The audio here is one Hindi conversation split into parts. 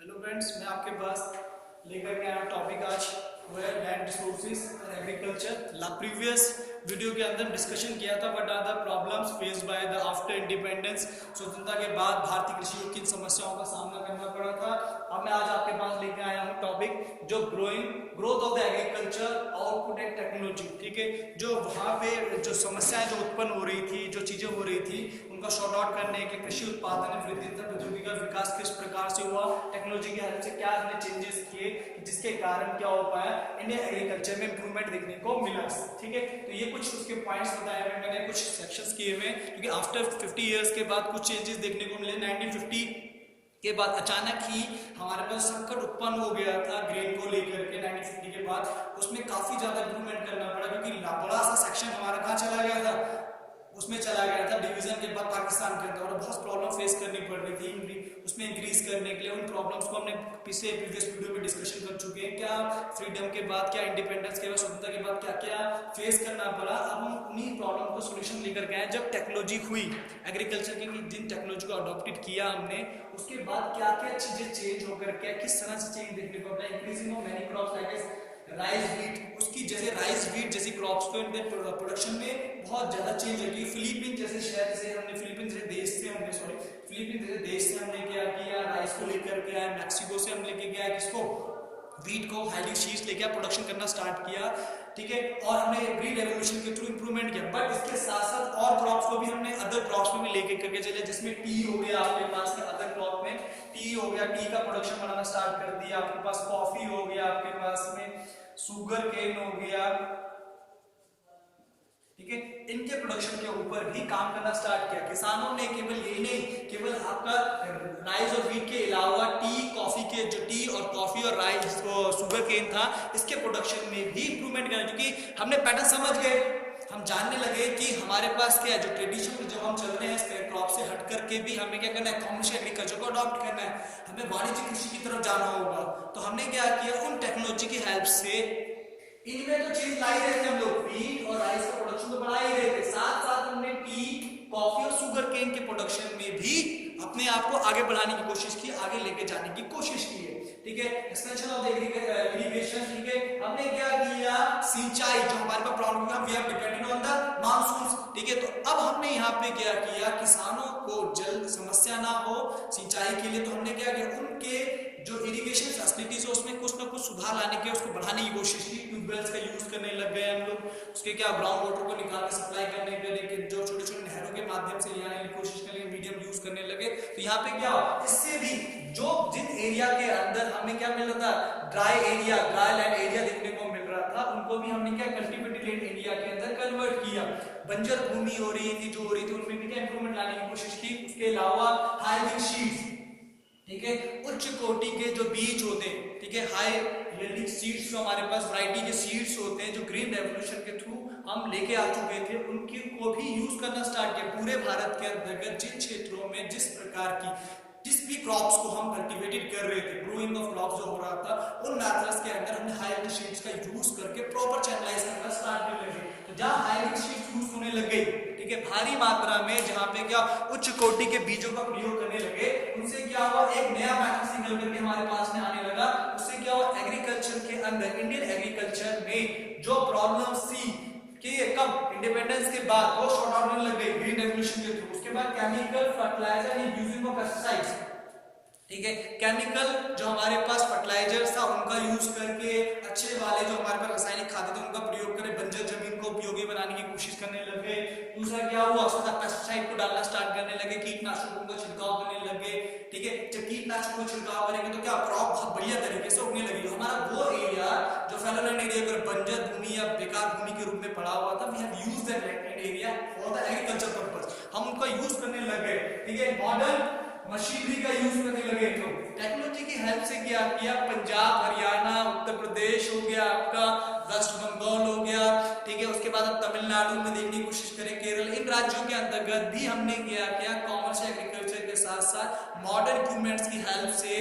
हेलो फ्रेंड्स, मैं आपके पास लेकर के आया टॉपिक आज वो है लैंड रिसोर्सेज और एग्रीकल्चर। प्रीवियस वीडियो के अंदर डिस्कशन किया था what are the problems faced by the after independence. स्वतंत्रता के बाद भारतीय कृषि को किन समस्याओं का सामना करना पड़ा था। अब मैं आज आपके पास लेकर आया हूँ टॉपिक जो growth of the agriculture output and technology. ठीक है, जो वहाँ पे जो समस्याएं जो उत्पन्न हो रही थी, जो चीजें हो रही थी, उनका शॉर्ट आउट करने के कृषि उत्पादन में वृद्धि तथा प्रौद्योगिकी का विकास किस प्रकार से हुआ, टेक्नोलॉजी की हेल्प से क्या हमने चेंजेस किए जिसके कारण क्या हो पाया, इंडियन एग्रीकल्चर में इंप्रूवमेंट देखने को मिला। ठीक है, तो ये कुछ उसके पॉइंट्स बताए हुए मैंने, कुछ सेक्शंस किए हुए, क्योंकि आफ्टर 50 इयर्स के बाद कुछ चेंजेस देखने को मिले। 1950 के बाद अचानक ही हमारे पास संकट उत्पन्न हो गया था ग्रेन को लेकर के। 1950 के बाद उसमें काफी ज्यादा इंप्रूवमेंट करना पड़ा, क्योंकि बड़ा सा सेक्शन हमारा कहाँ चला गया था, उसमें चला गया था डिवीजन के बाद पाकिस्तान के अंदर, और बहुत प्रॉब्लम फेस करनी पड़ रही थी उसमें इंक्रीज करने के लिए। उन प्रॉब्लम्स को हमने प्रीवियस वीडियो में डिस्कशन कर चुके हैं, क्या फ्रीडम के बाद, क्या इंडिपेंडेंस के बाद, स्वतंत्रता के बाद क्या क्या फेस करना पड़ा। अब हम उन्हीं प्रॉब्लम को सोल्यूशन लेकर गए। जब टेक्नोलॉजी हुई एग्रीकल्चर की, जिन टेक्नोलॉजी को अडॉप्टेड किया हमने, उसके बाद क्या क्या चीजें चेंज होकर क्या किस तरह से चेंज देखने को मिला। Increasing of many crops like rice wheat, उसकी जैसे राइस व्हीट जैसी क्रॉप्स को इनके प्रोडक्शन में बहुत ज्यादा चेंज होगी। फिलीपीन जैसे शहर से हमने, फिलीपीन जैसे देश से हमने क्या किया, राइस को लेकर के आया। मैक्सिको से हम लेके गया किसको, व्हीट को, हाइब्रिड सीड्स लेके प्रोडक्शन करना स्टार्ट किया। ठीक है, और हमने ग्रीन रेवोल्यूशन के थ्रू इंप्रूवमेंट किया। बट इसके साथ साथ और क्रॉप्स को भी हमने अदर क्रॉप्स में भी लेके करके चले, जिसमें टी हो गया आपके पास में, अदर क्रॉप में टी हो गया, टी का प्रोडक्शन बनाना स्टार्ट कर दिया। आपके पास कॉफी हो गया, आपके पास में शुगर केन हो गया। ठीक है, इनके प्रोडक्शन के ऊपर भी काम करना स्टार्ट किया किसानों ने। केवल आपका राइस और व्हीट के अलावा टी, कॉफी के, जो टी और कॉफी और राइस और शुगर केन था, इसके प्रोडक्शन में भी इंप्रूवमेंट करना, क्योंकि हमने पैटर्न समझ गए। हम जानने लगे कि हमारे पास क्या है, जो ट्रेडिशन जब हम चल रहे हैं क्रॉप से हट करके भी हमें क्या करना है, कॉमर्शियल एग्रीकल्चर को अडॉप्ट करना है, हमें वाणिज्यिक कृषि की तरफ जाना होगा। तो हमने क्या किया, उन टेक्नोलॉजी की हेल्प से इनमें तो चीज ला ही रहे थे हम लोग, व्हीट और राइस का प्रोडक्शन तो बढ़ा ही रहे थे, साथ साथ हमने टी, कॉफी और शुगर केन के प्रोडक्शन में भी अपने आप को आगे बढ़ाने की कोशिश की, आगे लेके जाने की कोशिश की है। ठीक है, एक्सपेंशन ऑफ द इरिगेशन। ठीक है, हमने क्या किया, सिंचाई, जो हमारे पास problem, we are dependent on the monsoon. ठीक है, तो अब हमने यहाँ पे क्या किया, किसानों को जल समस्या ना हो सिंचाई के लिए, तो हमने क्या किया, उनके जो इरिगेशन फैसिलिटीज है उसमें कुछ ना कुछ सुधार लाने के, उसको बढ़ाने की कोशिश की। ट्यूबवेल्स का यूज करने लग गए हम लोग, उसके क्या ग्राउंड वाटर को निकाल के सप्लाई करने के लिए, जो छोटे छोटे नहरों के माध्यम से ले आने की कोशिश करने, मीडियम यूज करने लगे। तो यहाँ पे क्या, इससे भी जो जिन एरिया के अंदर हमें क्या मिल रहा था, ड्राई लैंड एरिया देखने को मिल रहा था, उनको भी हमने क्या कल्टिवेटेड लैंड एरिया के अंदर कन्वर्ट किया। बंजर भूमि हो रही थी, जो हो रही थी, उनमें भी क्या इंप्रूवमेंट लाने की कोशिश की। उसके अलावा हाइब्रिड सीड्स, ठीक है, उच्च कोटि के जो बीज होते हैं, ठीक है, हाई यील्डिंग सीड्स, जो हमारे पास वैरायटी के सीड्स होते हैं, जो ग्रीन रेवोल्यूशन के थ्रू हम लेके आ चुके थे, उनकी को भी यूज करना स्टार्ट किया। पूरे भारत के अंतर्गत जिन क्षेत्रों में जिस प्रकार की जिस भी क्रॉप्स को हम कल्टिवेटेड कर रहे थे, ग्रोइंग ऑफ क्रॉप्स जो हो रहा था, उन मैथड्स के अंदर हमने हाइब्रिड सीड्स का यूज करके प्रॉपर चैनलाइज करना स्टार्ट करने लगे। तो जहां हाइब्रिड सीड्स यूज होने लग गई, ठीक है, भारी मात्रा में, जहां पे क्या उच्च कोटि के बीजों का प्रयोग करने लगे, उनसे क्या हुआ, एक नया मैथड निकल करके हमारे पास में आने लगा। उससे क्या हुआ, एग्रीकल्चर के अंदर, इंडियन एग्रीकल्चर में जो प्रॉब्लम्स थी कि कब इंडिपेंडेंस के बाद वो शॉर्ट आउट होने लग गई ग्रीन रेवोल्यूशन के थ्रू। उसके बाद chemical fertilizer and using of pesticides, ठीक है, केमिकल जो हमारे पास फर्टिलाइजर्स था उनका यूज करके, अच्छे वाले जो हमारे पास रासायनिक खाद थे उनका प्रयोग करें, बंजर जमीन को उपयोगी बनाने की कोशिश करने लगे। दूसरा क्या हुआ, उसके साथ पेस्टिसाइड को डालना स्टार्ट करने लगे, कीटनाशकों का छिड़काव करने लगे। ठीक है, जब कीटनाशकों का छिड़काव करेंगे तो क्या क्रॉप बहुत बढ़िया तरीके से उगने लगी। हमारा वो एरिया जो फैलोलैंड एरिया पर बंजर भूमि या बेकार भूमि के रूप में पड़ा हुआ था, we have used that land area for the agriculture purpose, हम उनका यूज करने लगे। ठीक है, मॉडर्न मशीनरी का यूज करने लगे। तो टेक्नोलॉजी की हेल्प से क्या किया, पंजाब, हरियाणा, उत्तर प्रदेश हो गया, आपका वेस्ट बंगाल हो गया, ठीक है, उसके बाद तमिलनाडु में देखने की कोशिश करें, केरल, इन राज्यों के अंतर्गत भी हमने क्या किया, कॉमर्शियल एग्रीकल्चर के साथ साथ मॉडर्न इक्विपमेंट्स की हेल्प से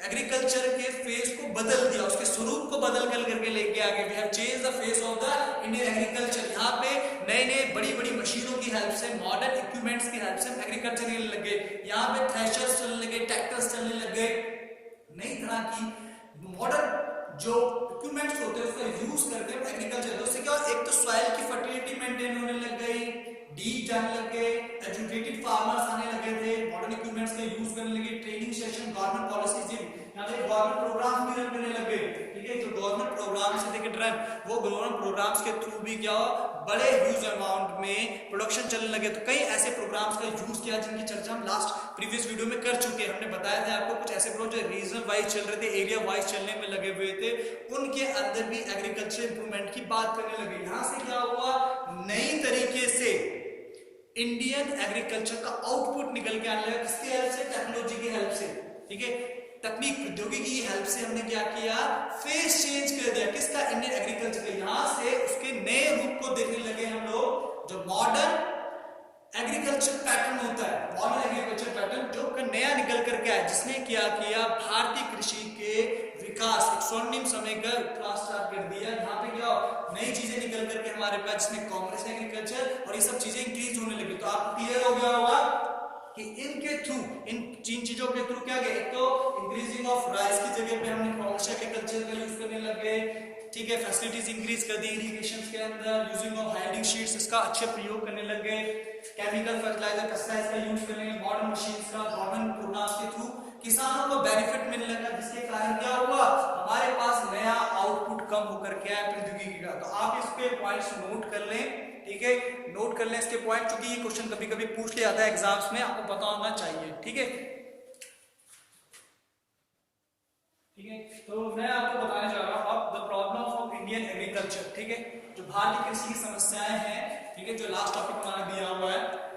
एग्रीकल्चर के फेस को बदल दिया, उसके स्वरूप को बदल कर करके लेके आगे। We have change the face of the Indian agriculture. यहाँ पे नए नए बड़ी बड़ी मशीनों की हेल्प से, मॉडर्न इक्विपमेंट्स की हेल्प से एग्रीकल्चर चलने लगे। यहाँ पे थ्रेशर्स चलने लगे, ट्रैक्टर्स चलने लगे, तरह की मॉडर्न जो इक्विपमेंट्स होते हैं उसका यूज करके एग्रीकल्चर, तो उससे क्या एक तो सॉइल की फर्टिलिटी मेंटेन होने लग गई, डीप जाने लग गए, एजुकेटेड फार्मर्स आने लगे थे, मॉडर्न इक्विपमेंट्स का यूज करने लगे, ट्रेनिंग सेशन, गवर्नमेंट पॉलिसीज, यहाँ पे गवर्नमेंट प्रोग्राम भी रन करने लगे, ठीक है। जो गवर्नमेंट प्रोग्राम से लेकर रन, वो गवर्नमेंट प्रोग्राम्स के थ्रू भी क्या बड़े ह्यूज अमाउंट में प्रोडक्शन चलने लगे। तो कई ऐसे प्रोग्राम्स का यूज किया जिनकी चर्चा हम लास्ट प्रीवियस वीडियो में कर चुके हैं। हमने बताया था आपको कुछ ऐसे प्रोग्राम जो रीजन वाइज चल रहे थे, एरिया वाइज चलने में लगे हुए थे, उनके अंदर भी एग्रीकल्चर इंप्रूवमेंट की बात करने लगे। यहां से क्या हुआ, नई तरीके से इंडियन एग्रीकल्चर का आउटपुट निकल के आने लगा। किसकी हेल्प से, टेक्नोलॉजी की हेल्प से, ठीक है। तकनीक प्रौद्योगिकी की हेल्प से हमने क्या किया, फेस चेंज कर दिया किसका, इंडियन एग्रीकल्चर का। यहां से उसके नए रूप को देखने लगे हम लोग, जो मॉडर्न एग्रीकल्चर पैटर्न होता है, मॉडर्न एग्रीकल्चर पैटर्न जो नया निकल करके आया, जिसने क्या किया, भारतीय कृषि के विकास एक स्वर्णिम समय का क्लास स्टार्ट कर दिया। यहाँ पे क्या नई चीजें निकल करके हमारे पास, जिसमें कॉमर्स एग्रीकल्चर और ये सब चीजें इंक्रीज होने लगी। तो आपको क्लियर हो गया होगा कि इनके थ्रू, इन तीन चीजों के थ्रू क्या गया, एक तो इंक्रीजिंग ऑफ राइस की जगह पे हमने कॉमर्शियल एग्रीकल्चर का यूज करने लगे, ठीक है। फैसिलिटीज इंक्रीज कर दी इरिगेशन के अंदर, यूजिंग ऑफ हाइडिंग शीट्स, इसका अच्छे प्रयोग करने लगे, केमिकल फर्टिलाइजर पेस्टिसाइड्स का यूज करने लगे, मॉडर्न मशीन्स का गवर्नमेंट प्रोग्राम्स के थ्रू किसानों को बेनिफिट मिलने लगा, जिसके कारण क्या हुआ, हमारे पास नया आउटपुट कम होकर के आया प्रौद्योगिकी का। तो आप इसके पॉइंट्स नोट कर लें, ठीक है, नोट कर लें इसके पॉइंट, क्योंकि ये क्वेश्चन कभी कभी पूछ लिया जाता है एग्जाम्स में, आपको पता होना चाहिए, ठीक है। ठीक है, तो मैं आपको बताने जा रहा हूं अब the problem of Indian agriculture, ठीक है। जो भारतीय कृषि की समस्याएं हैं, ठीक है, जो लास्ट टॉपिक हमारा दिया हुआ है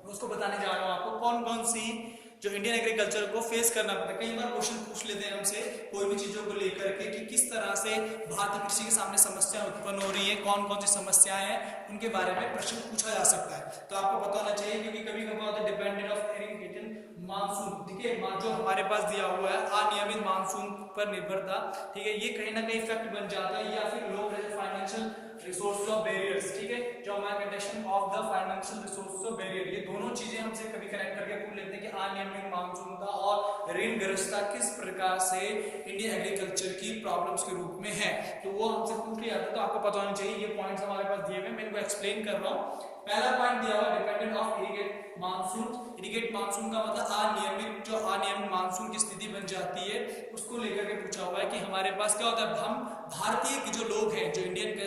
उसको बताने जा रहा हूं आपको, कौन कौन सी जो इंडियन एग्रीकल्चर को फेस करना पड़ता है। कई बार क्वेश्चन पूछ लेते हैं हमसे कोई भी चीजों को लेकर के कि किस तरह से भारतीय कृषि के सामने समस्या उत्पन्न हो रही है, कौन कौन सी समस्याएं हैं, उनके बारे में प्रश्न पूछा जा सकता है। तो आपको पता होना चाहिए, क्योंकि कभी कभी डिपेंडेंट ऑफ इरिगेशन मानसून, ठीक है, जो हमारे पास दिया हुआ है अनियमित मानसून पर निर्भरता, ठीक है, ये कहीं ना कहीं इफेक्ट बन जाता है, या फिर लो फाइनेंशियल रिसोर्सेज ऑफ बैरियर्स, ठीक है, जो हमारा condition of the financial resources of barrier, ये दोनों चीजें हमसे कभी कनेक्ट करके पूछ लेते हैं कि अनियमित मानसून का और ऋणग्रस्तता किस प्रकार से इंडियन एग्रीकल्चर की प्रॉब्लम्स के रूप में है, तो वो हमसे पूछ लिया था। तो आपको पता होना चाहिए, ये पॉइंट्स हमारे पास दिए हुए, मैं इनको एक्सप्लेन कर रहा हूं। पहला पॉइंट दिया हुआ dependent of irrigate monsoon. Irrigate monsoon का मतलब अनियमित, जो अनियमित मानसून की स्थिति बन जाती है, उसको लेकर के पूछा हुआ है कि हमारे पास क्या होता है, हम भारतीय के जो लोग हैं, जो इंडियन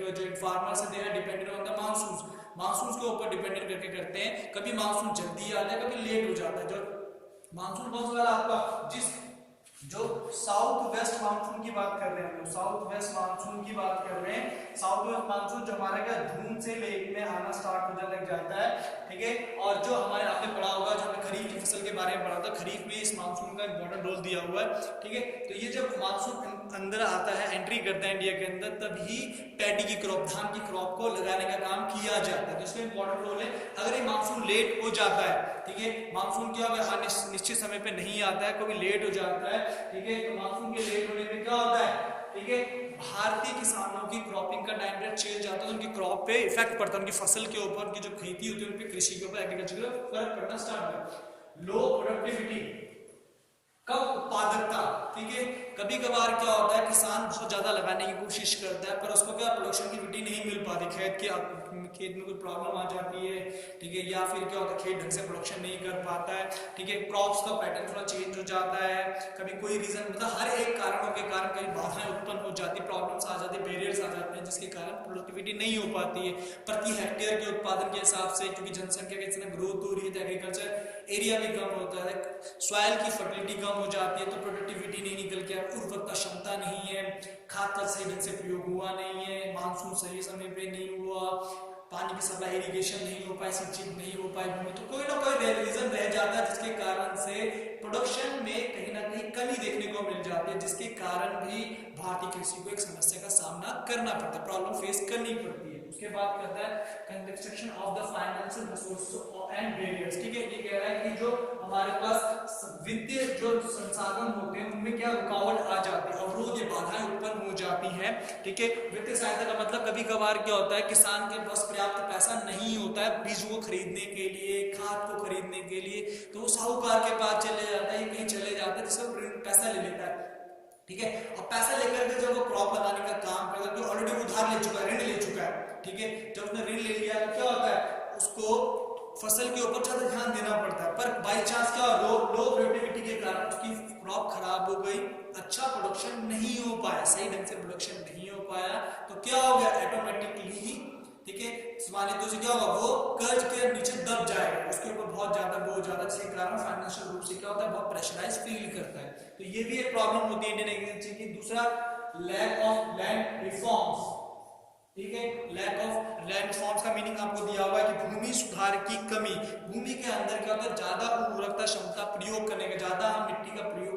जो फार्मर्स है, they are dependent on the monsoon, monsoon के ऊपर डिपेंडेंट करके करते हैं। कभी मानसून जल्दी आता है, कभी लेट हो जाता है। जो मानसून कौन सा आपका, जिस जो साउथ वेस्ट मानसून की बात कर रहे हैं, हम लोग साउथ वेस्ट मानसून की बात कर रहे हैं। साउथ वेस्ट मानसून जो हमारे क्या जून से लेट में आना स्टार्ट होने लग जाता है, ठीक है। और जो हमारे आपने पढ़ा होगा, जो हमने खरीफ की फसल के बारे में पढ़ा था, खरीफ में इस मानसून का इंपॉर्टेंट रोल दिया हुआ है, ठीक है। तो ये जब मानसून अंदर आता है, एंट्री करता है इंडिया के अंदर, तभी पैडी की क्रॉप, धान की क्रॉप को लगाने का काम किया जाता है, तो इसमें इंपॉर्टेंट रोल है। अगर ये मानसून लेट हो जाता है, ठीक है, मानसून क्या होगा, निश्चित समय पे नहीं आता है, कभी लेट हो जाता है, ठीक है, तो मानसून के लेट होने में क्या होता है, ठीक है, भारतीय किसानों की क्रॉपिंग का टाइम पीरियड चेंज जाता है, तो उनकी क्रॉप पे इफेक्ट पड़ता है, उनकी फसल के ऊपर, उनकी जो खेती होती है, उन पे, कृषि के ऊपर, एग्रीकल्चर के ऊपर फर्क पड़ना स्टार्ट होता है। लो प्रोडक्टिविटी, कम उत्पादकता, ठीक है। कभी कभार क्या होता है, किसान बहुत ज्यादा लगाने की कोशिश करता है, पर उसको क्या प्रोडक्टिविटी नहीं मिल पाती, खेत में कोई प्रॉब्लम आ जाती है, ठीक है, या फिर क्या होता है, खेत ढंग से प्रोडक्शन नहीं कर पाता है, ठीक है, क्रॉप्स का पैटर्न थोड़ा चेंज हो जाता है, कभी कोई रीजन, मतलब हर एक कारणों के कारण कई बाधाएं उत्पन्न हो जाती, प्रॉब्लम्स आ जाती, बैरियर्स आ जाते हैं, जिसके कारण प्रोडक्टिविटी नहीं हो पाती है प्रति हेक्टेयर के उत्पादन के हिसाब से, क्योंकि जनसंख्या की इतना ग्रोथ हो रही है, तो एग्रीकल्चर एरिया भी कम होता है, सॉइल की फर्टिलिटी कम हो जाती है, तो प्रोडक्टिविटी नहीं निकल के, उर्वरकता क्षमता नहीं है, खाद का सही ढंग से प्रयोग हुआ नहीं है, मानसून सही समय पे नहीं हुआ, पानी की सप्लाई, इरिगेशन नहीं हो पाई, सिंचाई नहीं हो पाई, तो कोई ना कोई रीजन रह जाता है, जिसके कारण से प्रोडक्शन में कहीं ना कहीं कमी देखने को मिल जाती है, जिसके कारण भी भारतीय कृषि को एक समस्या का सामना करना पड़ता है, प्रॉब्लम फेस करनी पड़ती है। उसके बाद कहता है construction of the financial resources and barriers, ठीक है, ये कह रहा है कि जो हमारे पास वित्तीय जो संसाधन होते हैं, उनमें क्या रुकावट आ जाती है, अवरोध, ये बाधाएं उत्पन्न हो जाती हैं, ठीक है। वित्तीय सहायता का मतलब कभी कभार क्या होता है, किसान के पास पर्याप्त पैसा नहीं होता है बीज को खरीदने के लिए, खाद को खरीदने के लिए, तो वो साहूकार के पास चले जाता है, कहीं चले जाता है, जिससे पैसा ले लेता है, ठीक है। और पैसा लेकर के जब वो क्रॉप लगाने का काम करता है तो ऑलरेडी उधार ले चुका है, ऋण ले चुका है, ठीक है। जब उसने ऋण ले लिया तो क्या होता है, उसको फसल के ऊपर ज्यादा ध्यान देना पड़ता है। पर बाई चांस क्या लो प्रोडक्टिविटी के कारण उसकी क्रॉप खराब हो गई, अच्छा प्रोडक्शन नहीं हो पाया, सही ढंग से प्रोडक्शन नहीं हो पाया, तो क्या हो गया, ऑटोमेटिकली ही, ठीक है, मानिए तो क्या होगा, वो कर्ज के नीचे दब जाएगा, उसके ऊपर बहुत ज्यादा जिसके कारण फाइनेंशियल रूप से क्या होता है, बहुत प्रेशराइज फील करता है। तो ये भी एक प्रॉब्लम होती है इंडियन एग्रीकल्चर की। दूसरा, लैक ऑफ लैंड रिफॉर्म्स, ठीक है। लैक ऑफ लैंड रिफॉर्म्स का मीनिंग आपको दिया हुआ है कि भूमि सुधार की कमी। भूमि के अंदर क्या होता है, ज्यादा उर्वरकता क्षमता प्रयोग करने का, ज्यादा हम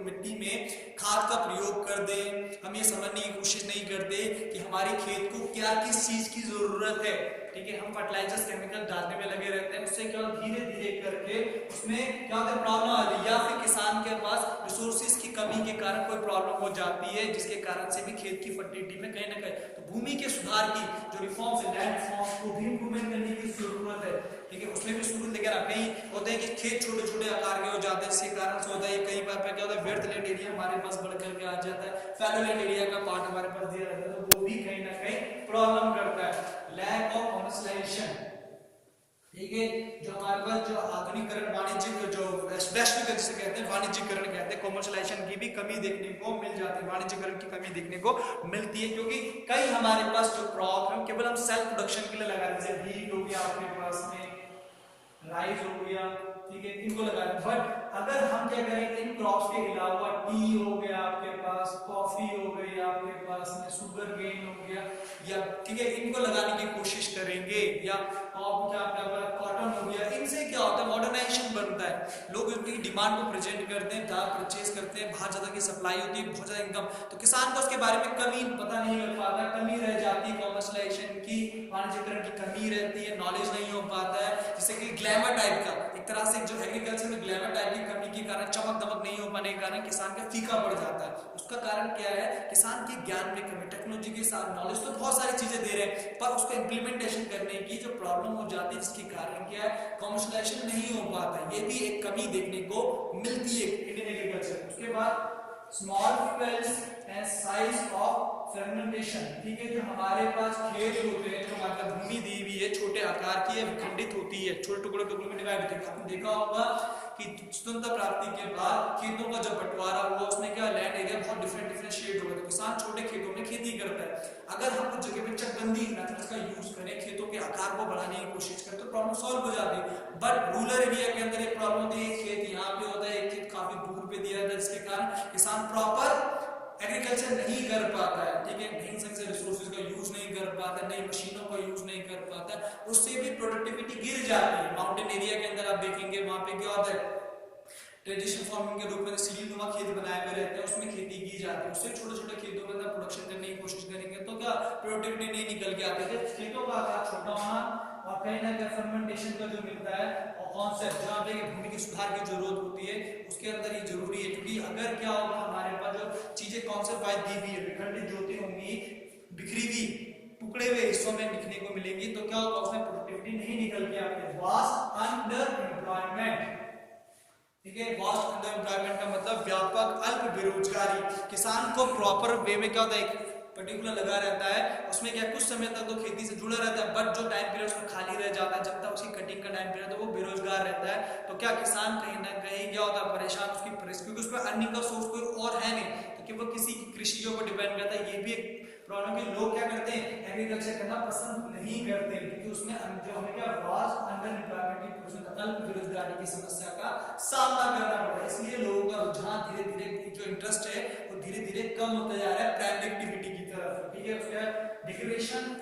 मिट्टी में खाद का प्रयोग कर दें, हम ये समझने की कोशिश नहीं करते कि हमारे खेत को क्या किस चीज की जरूरत है, ठीक है। हम फर्टिलाइजर्स केमिकल डालने में लगे रहते हैं, उससे क्या धीरे धीरे करके उसमें क्या होता है, प्रॉब्लम आती है, या फिर किसान के पास रिसोर्सेज की कमी के कारण कोई प्रॉब्लम हो जाती है, जिसके कारण से भी खेत की फर्टिलिटी में कहीं ना कहीं, तो भूमि के सुधार की जो रिफॉर्म्स है, लैंड रिफॉर्म्स को भी इंप्रूवमेंट करने की जरूरत है, ठीक है। उसमें भी शुरू लेकर कहीं होते हैं कि खेत छोटे छोटे आकार के हो जाते हैं, इसके कारण से होता है कई बार क्या होता है, व्यर्थ लैंड एरिया हमारे पास बढ़ करके आ जाता है, फैलो लैंड एरिया का पार्ट हमारे पास दिया रहता है, तो वो भी कहीं ना कहीं प्रॉब्लम करता है। लैक ऑफ कमर्शियलाइजेशन, ठीक है, जो हमारे पास जो आधुनिकरण वाणिज्यिक जो वैश्वीकरण जिसे कहते हैं, वाणिज्यिकरण कहते हैं, कमर्शियलाइजेशन की भी कमी देखने को मिल जाती है, वाणिज्यिकरण की कमी देखने को मिलती है, क्योंकि कई हमारे पास जो क्रॉप है केवल हम सेल्फ प्रोडक्शन के लिए लगा रहे हैं, व्हीट हो गया आपके पास में, राइस हो गया, ठीक है, इनको लगा रहे हैं। बट अगर हम क्या करें, इन क्रॉप्स के अलावा टी हो गया आपके पास, कॉफी हो गई आपके पास में, शुगर केन हो गया, या ठीक है, इनको लगाने की कोशिश करेंगे, या क्या कॉटन हो गया, इनसे क्या होता है, मॉडर्नाइजेशन बनता है, लोग इनकी डिमांड को प्रेजेंट करते हैं, ज्यादा परचेज करते हैं, बाहर ज्यादा की सप्लाई होती है, बहुत ज्यादा इनकम, तो किसान को उसके बारे में कमी पता नहीं कर पाता, कमी रह जाती है, कमर्शियलाइजेशन की, वाणिज्यिकरण की कमी रहती है, नॉलेज नहीं हो पाता है, जैसे कि ग्लैमर टाइप का, एक तरह से जो एग्रीकल्चर में ग्लैमर टाइप की कमी के कारण, चमक दमक नहीं हो पाने के कारण किसान का फीका पड़ जाता है। उसका कारण क्या है, किसान के ज्ञान में कमी, टेक्नोलॉजी के साथ नॉलेज तो बहुत सारी चीजें दे रहे हैं, पर उसको इंप्लीमेंटेशन करने की जो प्रॉब्लम हो जाती है, जिसके कारण क्या है, कमर्शियलाइजेशन नहीं हो पाता है, ये भी एक कमी देखने को मिलती है इंडियन एग्रीकल्चर। उसके बाद small fields and size of fermentation, ठीक है, जो हमारे पास खेत होते हैं, जो हमारी भूमि दी हुई है, छोटे आकार की है, विखंडित होती है, छोटे टुकड़ों में डिवाइड होती है। आपने देखा होगा कि स्वतंत्रता प्राप्ति के बाद खेतों का जब बंटवारा हुआ, उसमें क्या लैंड एरिया बहुत डिफरेंट शेड हो गया, तो किसान छोटे खेतों में खेती करता है। अगर हम कुछ जगह पे चकबंदी मेथड्स का यूज करें, खेतों के आकार को बढ़ाने की कोशिश करें, तो प्रॉब्लम सॉल्व हो जाती है। बट रूरल एरिया के अंदर एक प्रॉब्लम होती है, खेत यहाँ पे होता है, एक खेत काफी दूर पे दिया जाता है, जिसके कारण किसान प्रॉपर एग्रीकल्चर नहीं कर पाता है, ठीक है, ढंग से रिसोर्सेज का यूज नहीं कर पाता, नई मशीनों का यूज नहीं कर पाता, उससे भी प्रोडक्टिविटी गिर जाती है। माउंटेन एरिया के अंदर आप देखेंगे, वहां पे क्या होता है, ट्रेडिशनल फार्मिंग के रूप में सीढ़ीनुमा खेत बनाए हुए रहते हैं, उसमें खेती की जाती है, उससे छोटे छोटे खेतों के अंदर प्रोडक्शन करने की कोशिश करेंगे तो क्या प्रोडक्टिविटी नहीं निकल के आती है, खेतों का आकार छोटा होना, और कहीं ना कहीं फर्मेंटेशन का जो मिलता है और कॉन्सेप्ट जहाँ पे भूमि के सुधार की जरूरत होती है, उसके अंदर ये जरूरी है, क्योंकि अगर क्या होगा, हमारे पास जो चीजें कॉन्सेप्ट वाइज दी हुई है, विखंडित ज्योति होंगी, बिखरी हुई टुकड़े हुए हिस्सों में दिखने को मिलेंगी, तो क्या होगा, उसमें प्रोडक्टिविटी नहीं निकल के आती है। वास्ट अंडर एम्प्लॉयमेंट, ठीक है, वास्ट अंडर एम्प्लॉयमेंट का मतलब व्यापक अल्प बेरोजगारी। किसान को प्रॉपर वे में क्या होता है, पर्टिकुलर लगा रहता है, उसमें क्या कुछ समय तक तो खेती से जुड़ा रहता है, बट जो टाइम पीरियड उसमें खाली रह जाता है, जब तक उसकी कटिंग का टाइम पीरियड, तो वो बेरोजगार रहता है। तो क्या किसान कहीं ना कहीं क्या होता है, परेशान, उसकी क्योंकि उसमें अर्निंग का सोर्स कोई और है नहीं, तो कि वो किसी कृषि के ऊपर डिपेंड करता है। ये भी एक प्रॉब्लम है, लोग क्या करते हैं, एग्रीकल्चर करना पसंद नहीं करते, क्योंकि उसमें जो हमें क्या वास्ट अंडर एम्प्लॉयमेंट की, अल्प बेरोजगारी की समस्या का सामना करना पड़ा, इसलिए लोगों का रुझान धीरे धीरे जो इंटरेस्ट है वो धीरे धीरे कम होता जा रहा है प्राइमरी एक्टिविटी की तरफ, ठीक है। उसका डिग्रेडेशन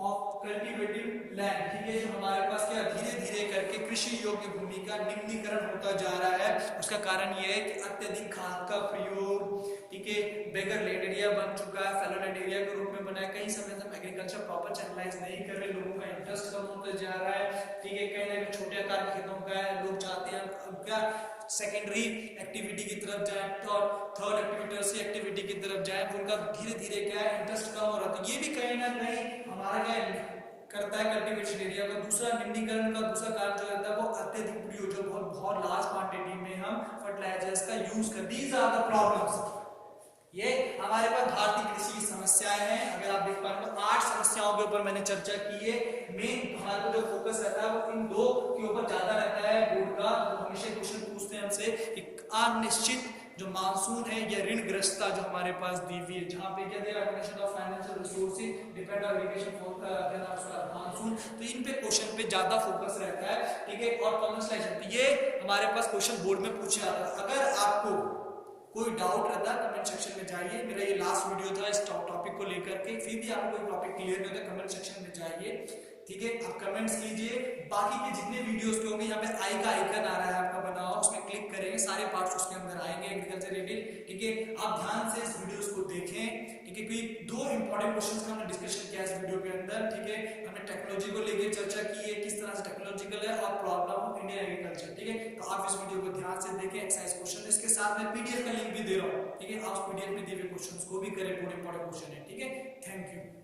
ऑफ कल्टीवेटिव लैंड, ठीक है, जो हमारे पास क्या धीरे धीरे करके कृषि योग्य भूमि का निम्नीकरण होता जा रहा है। उसका कारण यह है कि अत्यधिक खाद का प्रयोग, ठीक है, बेगर लैंड एरिया बन चुका है, फैलो लैंड एरिया के रूप में बना है, कई समय से एग्रीकल्चर प्रॉपर चैनलाइज नहीं कर रहे, लोगों का इंटरेस्ट कम होता जा रहा है, ठीक है, कहीं ना कहीं छोटे आकार के खेतों का है, लोग चाहते हैं अब क्या सेकेंडरी एक्टिविटी की तरफ जाए, थर्ड एक्टिविटी एक्टिविटी की तरफ जाए, उनका धीरे धीरे क्या है इंटरेस्ट कम हो रहा है। तो ये भी कहीं ना कहीं हमारा क्या करता है कल्टीवेशन एरिया का। दूसरा निम्नीकरण का दूसरा कारण जो रहता है वो अत्यधिक प्रयोग, जो बहुत लार्ज क्वांटिटी में हम फर्टिलाइजर्स का यूज कर, दीज आर द प्रॉब्लम्स, ये हमारे पास भारतीय कृषि की समस्याएं हैं। अगर आप देख पा रहे हो तो 8 समस्याओं के ऊपर मैंने चर्चा की है। मेन हमारे को जो फोकस रहता है वो इन दो के ऊपर ज्यादा रहता है बोर्ड का। तो हमेशा क्वेश्चन पूछते हैं हमसे कि अनिश्चित जो मानसून है या ऋणग्रस्तता जो हमारे पास दी हुई है, जहां पे क्या दिया condition of financial resources depend on irrigation for monsoon, तो इन पे क्वेश्चन पे ज्यादा फोकस रहता है, ठीक है। और कॉन्वर्सेशन ये हमारे पास क्वेश्चन बोर्ड में पूछे जाता है। अगर आपको कोई डाउट रहता है कमेंट सेक्शन में जाइए। मेरा ये लास्ट वीडियो था इस टॉपिक को लेकर के, फिर भी आपको कोई टॉपिक क्लियर नहीं होता कमेंट सेक्शन में जाइए, ठीक है। आप कमेंट्स कीजिए। बाकी के जितने वीडियोस के होंगे, यहाँ पे आई का आइकन आ रहा है आपका बना हुआ, उसमें क्लिक करेंगे, सारे पार्ट्स उसके अंदर आएंगे एग्रीकल्चर रिलेटेड, ठीक है। आप ध्यान से इस वीडियोस को देखें, ठीक है। कोई दो इंपॉर्टेंट क्वेश्चंस का हमने डिस्कशन किया इस वीडियो के अंदर, ठीक है। हमने टेक्नोलॉजी को लेकर चर्चा की है, किस तरह से टेक्नोलॉजिकल है और प्रॉब्लम ऑफ इंडियन एग्रीकल्चर, ठीक है। तो आप इस वीडियो को ध्यान से देखें, एक्सरसाइज क्वेश्चन इसके साथ में पीडीएफ का लिंक भी दे रहा हूँ, ठीक है। आप पीडीएफ में दिए हुए क्वेश्चंस को भी करें, बहुत इंपॉर्टेंट क्वेश्चन है, ठीक है। Thank you.